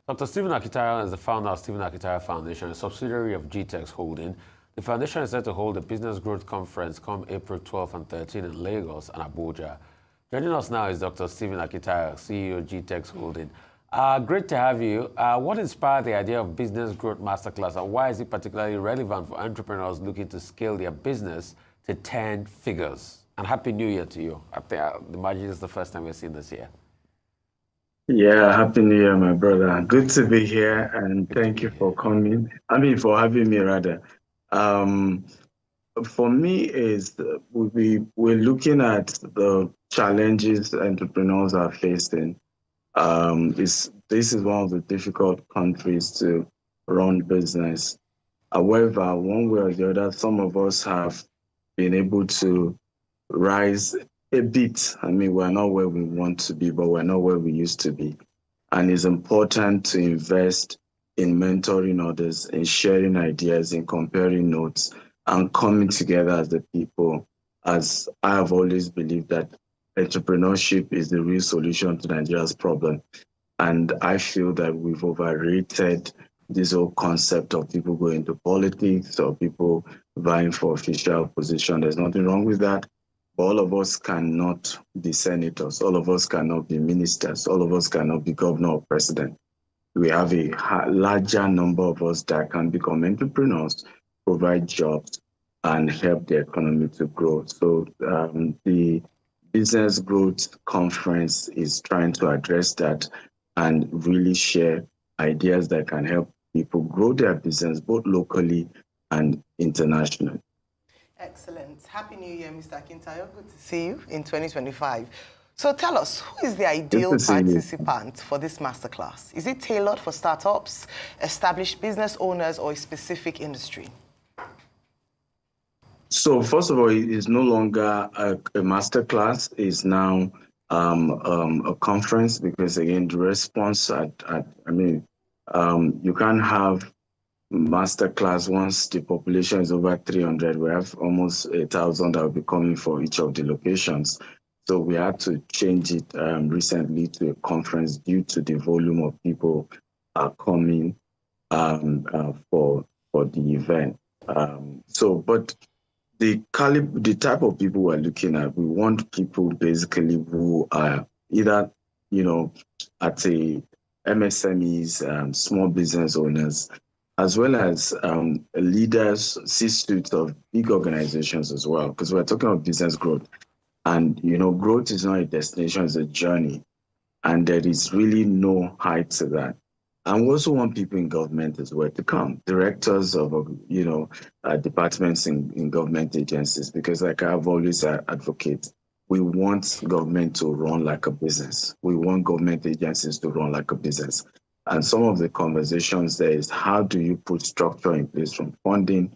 Dr. Stephen Akintayo is the founder of Stephen Akintayo Foundation, a subsidiary of GTEx Holding. The foundation is set to hold a business growth conference come April 12 and 13 in Lagos and Abuja. Joining us now is Dr. Stephen Akintayo, CEO of GTEx Holding. Great to have you. What inspired the idea of Business Growth Masterclass, and why is it particularly relevant for entrepreneurs looking to scale their business to 10 figures? And Happy New Year to you. I imagine it's the first time we've seen this year. Yeah, Happy New Year, my brother. Good to be here, and thank you for coming. For having me, rather. For me, we're looking at the challenges entrepreneurs are facing. This is one of the difficult countries to run business. However, one way or the other, some of us have been able to rise a bit. We're not where we want to be, but we're not where we used to be. And it's important to invest in mentoring others, in sharing ideas, in comparing notes, and coming together as the people. As I have always believed that entrepreneurship is the real solution to Nigeria's problem. And I feel that we've overrated this whole concept of people going to politics or people vying for official position. There's nothing wrong with that. But all of us cannot be senators. All of us cannot be ministers. All of us cannot be governor or president. We have a larger number of us that can become entrepreneurs, provide jobs, and help the economy to grow. So the Business Growth Conference is trying to address that and really share ideas that can help people grow their business both locally and internationally. Excellent. Happy New Year, Mr. Akintayo. Good to see you in 2025. So tell us, who is the ideal participant for this masterclass? Is it tailored for startups, established business owners, or a specific industry? So first of all, it is no longer a masterclass. It's now a conference, because again, the response you can't have masterclass once the population is over 300. We have almost 1,000 that will be coming for each of the locations. So we had to change it recently to a conference due to the volume of people coming for the event. But the type of people we're looking at, we want people basically who are either, at a MSMEs, small business owners, as well as leaders, C-suites of big organizations as well, because we're talking about business growth. And, growth is not a destination, it's a journey. And there is really no height to that. And we also want people in government as well to come, directors of, departments in government agencies, because like I've always advocated, we want government to run like a business. We want government agencies to run like a business. And some of the conversations there is, how do you put structure in place, from funding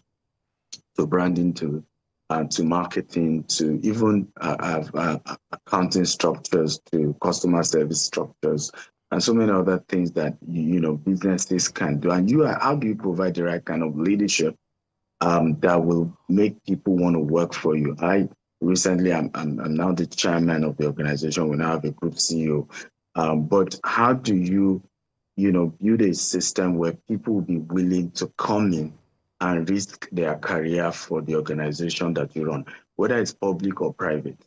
to branding to marketing to even accounting structures to customer service structures, and so many other things that businesses can do. And how do you provide the right kind of leadership that will make people want to work for you? Recently, I'm now the chairman of the organization. We now have a group CEO. But how do you build a system where people will be willing to come in and risk their career for the organization that you run, whether it's public or private?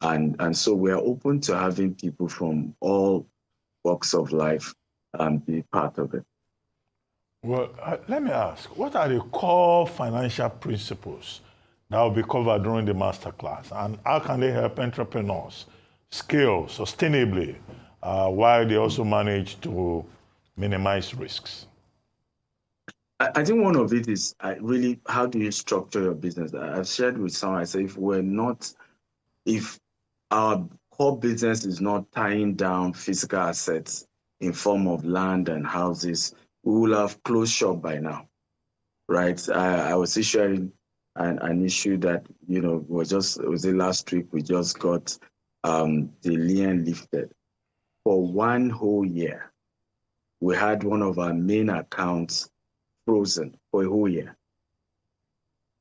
And so we are open to having people from all walks of life be part of it. Well, let me ask, what are the core financial principles that will be covered during the masterclass, and how can they help entrepreneurs scale sustainably while they also manage to minimize risks? I think one of it is really, how do you structure your business? I've shared with someone, I say, if our core business is not tying down physical assets in form of land and houses, we will have closed shop by now, right? I was sharing an issue that, it was the last week, we just got the lien lifted. For 1 whole year, we had one of our main accounts frozen for a whole year.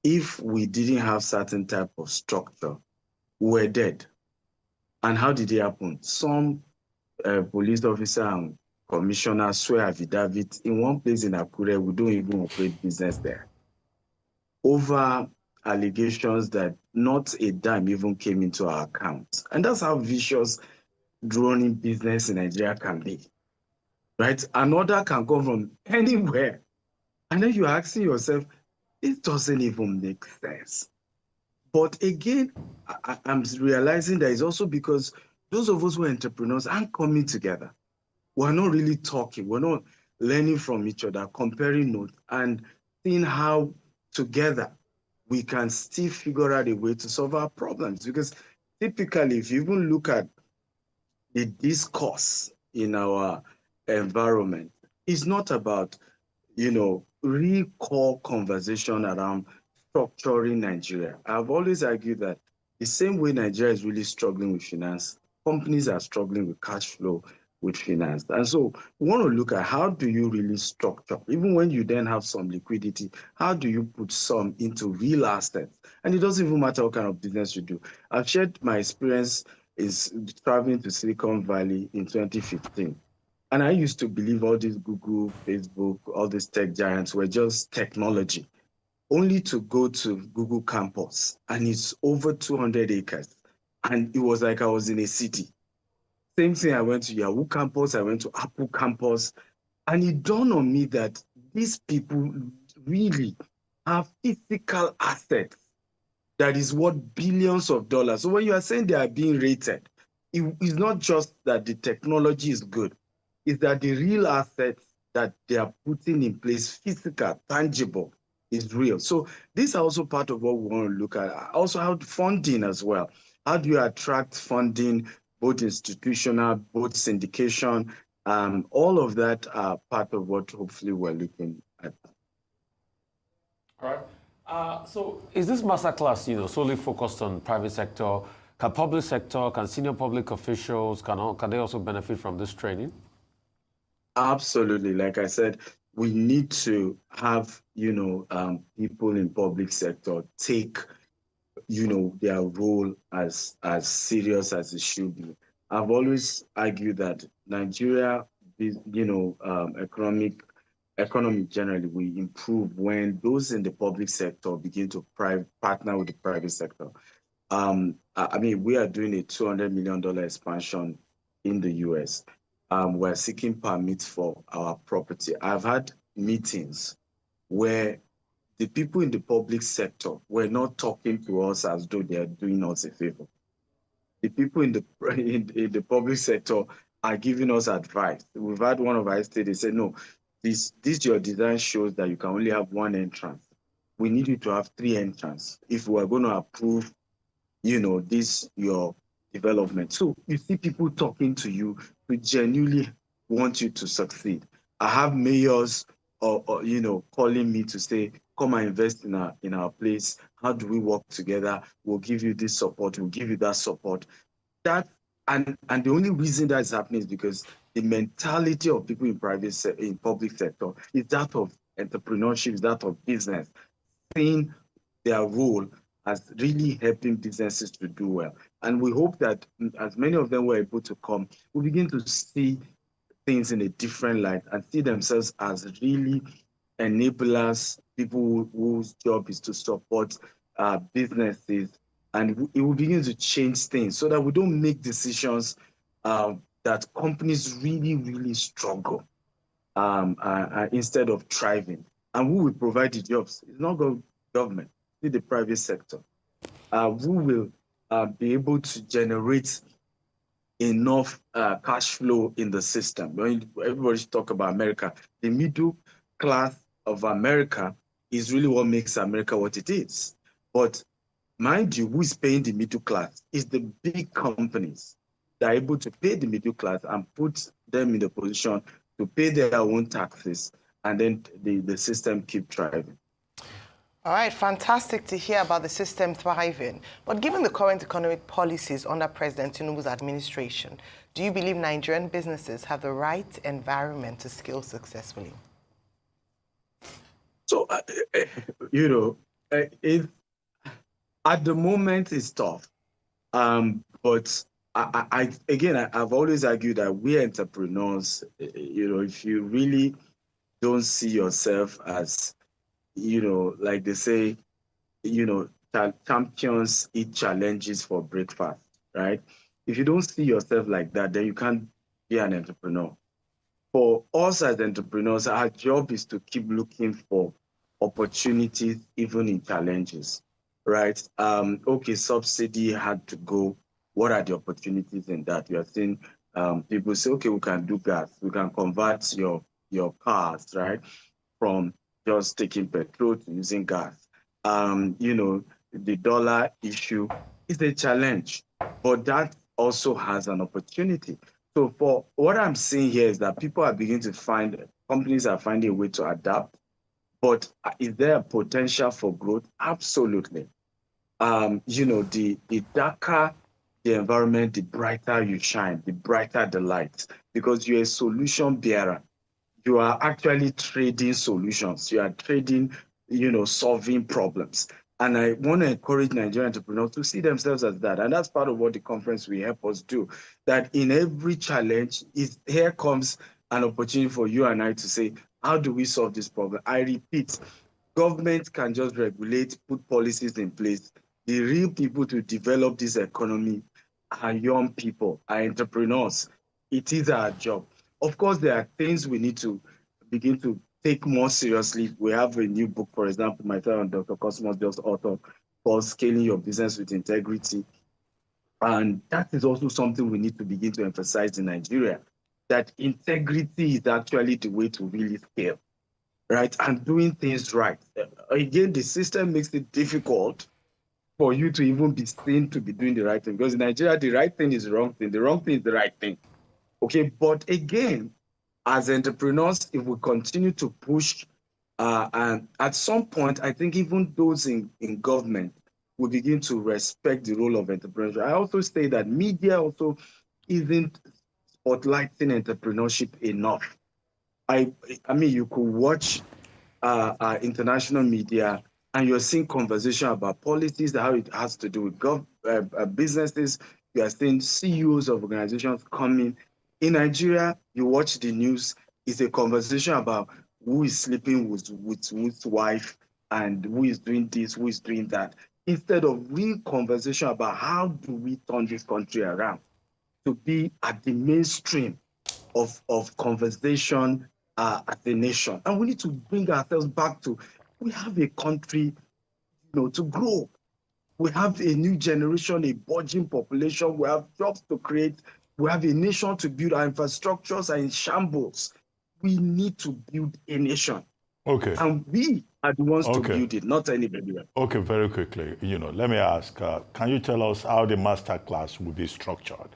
If we didn't have certain type of structure, we were dead. And how did it happen? Some police officer and commissioner swear affidavit in one place in Akure, we don't even operate business there, over allegations that not a dime even came into our account. And that's how vicious drone business in Nigeria can be, right? An order can come from anywhere. And then you're asking yourself, it doesn't even make sense. But again, I'm realizing that it's also because those of us who are entrepreneurs aren't coming together. We're not really talking. We're not learning from each other, comparing notes, and seeing how together we can still figure out a way to solve our problems. Because typically, if you even look at the discourse in our environment, it's not about, real core conversation around structuring Nigeria. I've always argued that the same way Nigeria is really struggling with finance, companies are struggling with cash flow, with finance. And so we want to look at how do you really structure, even when you then have some liquidity, how do you put some into real assets? And it doesn't even matter what kind of business you do. I've shared my experience is traveling to Silicon Valley in 2015. And I used to believe all these Google, Facebook, all these tech giants were just technology, only to go to Google campus, and it's over 200 acres. And it was like I was in a city. Same thing, I went to Yahoo campus, I went to Apple campus, and it dawned on me that these people really have physical assets that is worth billions of dollars. So when you are saying they are being rated, it's not just that the technology is good, it's that the real assets that they are putting in place, physical, tangible, is real. So these are also part of what we want to look at. Also, how funding as well. How do you attract funding, both institutional, both syndication? All of that are part of what hopefully we're looking at. All right. So is this masterclass, solely focused on private sector? Can public sector, can senior public officials, can they also benefit from this training? Absolutely. Like I said, we need to have, people in public sector take, their role as serious as it should be. I've always argued that Nigeria, economy generally will improve when those in the public sector begin to partner with the private sector. We are doing a $200 million expansion in the US. We're seeking permits for our property. I've had meetings where the people in the public sector were not talking to us as though they are doing us a favor. The people in the public sector are giving us advice. We've had one of our estates, they said, no, this your design shows that you can only have one entrance. We need you to have 3 entrances if we are going to approve, this your development. So you see people talking to you who genuinely want you to succeed. I have mayors calling me to say, come and invest in our place. How do we work together? We'll give you this support. We'll give you that support. And the only reason that is happening is because the mentality of people in public sector is that of entrepreneurship, is that of business, seeing their role as really helping businesses to do well. And we hope that as many of them were able to come, we begin to see things in a different light and see themselves as really enablers, people whose job is to support businesses. And it will begin to change things so that we don't make decisions that companies really, really struggle instead of thriving. And who will provide the jobs? It's not government, it's the private sector. Who will be able to generate enough cash flow in the system? When everybody talk about America, the middle class of America is really what makes America what it is. But mind you, who is paying the middle class is the big companies that are able to pay the middle class and put them in the position to pay their own taxes, and then the system keep thriving. All right, fantastic to hear about the system thriving. But given the current economic policies under President Tinubu's administration, do you believe Nigerian businesses have the right environment to scale successfully? So, at the moment it's tough, but I've always argued that we entrepreneurs, if you really don't see yourself as, like they say, champions eat challenges for breakfast, right? If you don't see yourself like that, then you can't be an entrepreneur. For us as entrepreneurs, our job is to keep looking for opportunities, even in challenges, right? Okay, subsidy had to go. What are the opportunities in that? You are seeing people say, okay, we can do gas. We can convert your cars, right, from just taking petrol to using gas. The dollar issue is a challenge, but that also has an opportunity. So for what I'm seeing here is that people are beginning to companies are finding a way to adapt, but is there a potential for growth? Absolutely. The darker the environment, the brighter you shine, the brighter the light, because you're a solution bearer. You are actually trading solutions. You are trading, solving problems. And I want to encourage Nigerian entrepreneurs to see themselves as that. And that's part of what the conference will help us do. That in every challenge, here comes an opportunity for you and I to say, how do we solve this problem? I repeat, government can just regulate, put policies in place. The real people to develop this economy are young people, are entrepreneurs. It is our job. Of course, there are things we need to begin to take more seriously. We have a new book, for example, myself and Dr. Cosmos just authored, called Scaling Your Business with Integrity. And that is also something we need to begin to emphasize in Nigeria, that integrity is actually the way to really scale, right? And doing things right. Again, the system makes it difficult for you to even be seen to be doing the right thing. Because in Nigeria, the right thing is the wrong thing. The wrong thing is the right thing. Okay, but again, as entrepreneurs, if we continue to push, and at some point, I think even those in government will begin to respect the role of entrepreneurship. I also say that media also isn't spotlighting entrepreneurship enough. I mean, you could watch international media and you're seeing conversation about policies, how it has to do with businesses. You are seeing CEOs of organizations coming. In Nigeria, you watch the news, it's a conversation about who is sleeping with whose wife and who is doing this, who is doing that, instead of real conversation about how do we turn this country around to be at the mainstream of conversation as a nation. And we need to bring ourselves back to, we have a country, to grow. We have a new generation, a budging population. We have jobs to create. We have a nation to build. Our infrastructures are in shambles. We need to build a nation. Okay. And we are the ones to build it, not anybody else. Okay, very quickly, let me ask, can you tell us how the masterclass will be structured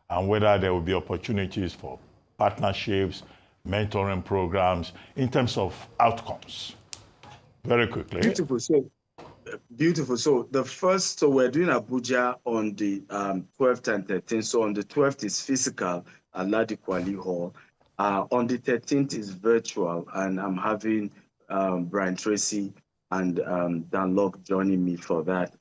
and whether there will be opportunities for partnerships, mentoring programs in terms of outcomes? Very quickly. Beautiful. So we're doing Abuja on the 12th and 13th. So on the 12th is physical at Ladi Kwali Hall. On the 13th is virtual, and I'm having Brian Tracy and Dan Locke joining me for that.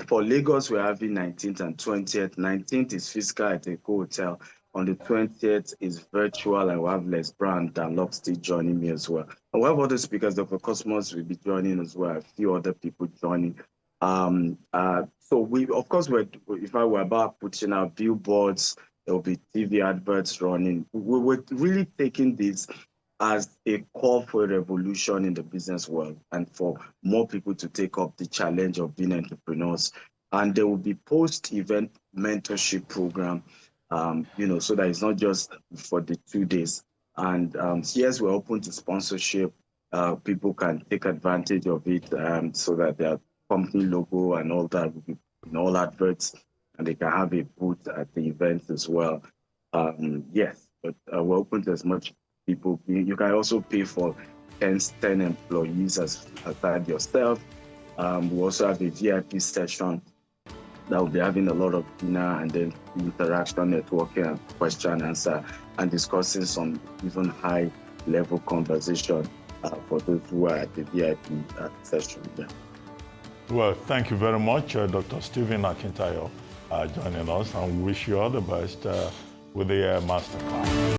For Lagos, we're having 19th and 20th. 19th is physical at a hotel. On the 20th is virtual, and we'll have Les Brown and Dan Locke still joining me as well. And we'll have other speakers. Dr. Cosmos will be joining as well, a few other people joining. So we, of course, if I were about putting out billboards, there will be TV adverts running. We're really taking this as a call for a revolution in the business world and for more people to take up the challenge of being entrepreneurs. And there will be post-event mentorship program, so that it's not just for the 2 days. And yes, we're open to sponsorship. People can take advantage of it so that their company logo and all that will be in all adverts, and they can have a booth at the event as well. Yes, but we're open to as much people. You can also pay for 10 employees aside yourself. We also have a VIP session that will be having a lot of dinner and then interaction, networking, and question and answer, and discussing some even high-level conversation for those who are at the VIP session. Yeah. Well, thank you very much, Dr. Stephen Akintayo, joining us, and we wish you all the best with the masterclass.